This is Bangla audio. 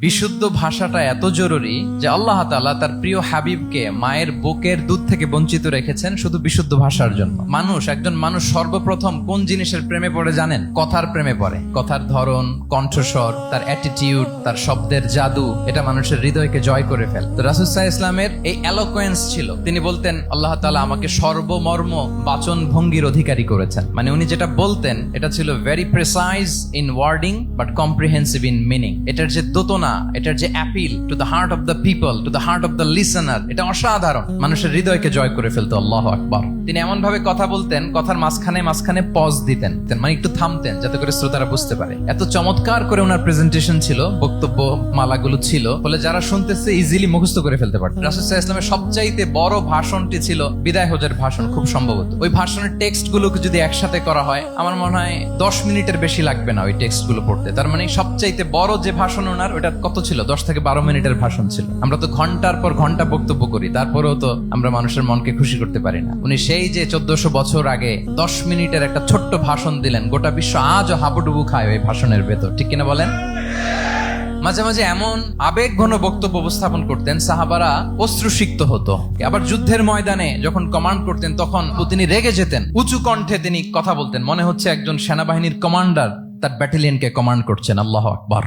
বিশুদ্ধ ভাষাটা এত জরুরি যে আল্লাহ তাআলা তার প্রিয় হাবিবকে মায়ের বুকের দুধ থেকে বঞ্চিত রেখেছেন শুধু বিশুদ্ধ ভাষার জন্য। একজন মানুষ সর্বপ্রথম কোন জিনিসের প্রেমে পড়ে জানেন? কথার প্রেমে পড়ে। কথার ধরন, কণ্ঠস্বর, তার অ্যাটিটিউড, তার শব্দের জাদু, এটা মানুষের হৃদয়কে জয় করে ফেলে। তো রাসূল সাল্লাল্লাহু আলাইহি ইসলামের এই এলোকোয়েন্স ছিল। তিনি বলতেন আল্লাহ তাআলা আমাকে সর্বমর্ম বাচন ভঙ্গির অধিকারী করেছেন। মানে উনি যেটা বলতেন এটা ছিল very precise in wording but comprehensive in meaning. এটার যে দোতনা, এটার যে appeal to the heart of the people, to the heart of the listener, এটা অসাধারণ। মানুষের হৃদয়কে জয় করে ফেলতো। আল্লাহু আকবার। তিনি এমন ভাবে কথা বলতেন, কথার মাঝখানে মাঝখানে পজ দিতেন, মানে একটু থামতেন যাতে করে শ্রোতারা বুঝতে পারে। এত চমৎকার করে ওনার প্রেজেন্টেশন ছিল, বক্তব্য মালাগুলো ছিল, ফলে যারা শুনতেছে ইজিলি মুখস্থ করে ফেলতে পারত। রাসূল সাল্লাল্লাহু আলাইহি ইসলামের সবচাইতে বড় ভাষণটি ছিল বিদায় হজের ভাষণ, খুব সম্ভবত। ওই ভাষণের টেক্সট গুলোকে যদি একসাথে করা হয়, আমার মনে হয় 10 মিনিটের বেশি লাগবে না ওই টেক্সট গুলো পড়তে। তার মানে সবচাইতে বড় যে ভাষণ ওনার, ওটা কত ছিল? 10 থেকে 12 মিনিটের ভাষণ ছিল। আমরা তো ঘন্টার পর ঘন্টা বক্তব্য করি, তারপরেও তো আমরা মানুষের মনকে খুশি করতে পারি না। উনি সেই যে 1400 বছর আগে 10 মিনিটের একটা ছোট্ট ভাষণ দিলেন, গোটা বিশ্ব আজও হাবুডুবু খায় ওই ভাষণের ভেতর, ঠিক কিনা বলেন? মাঝে মাঝে এমন আবেগ ঘন বক্তব্য উপস্থাপন করতেন, সাহাবারা অশ্রুসিক্ত হতো। আবার যুদ্ধের ময়দানে যখন কমান্ড করতেন, তখন তিনি রেগে যেতেন। উঁচু কণ্ঠে তিনি কথা বলতেন, মনে হচ্ছে একজন সেনাবাহিনীর কমান্ডার তার ব্যাটালিয়নকে কমান্ড করছেন। আল্লাহু আকবার।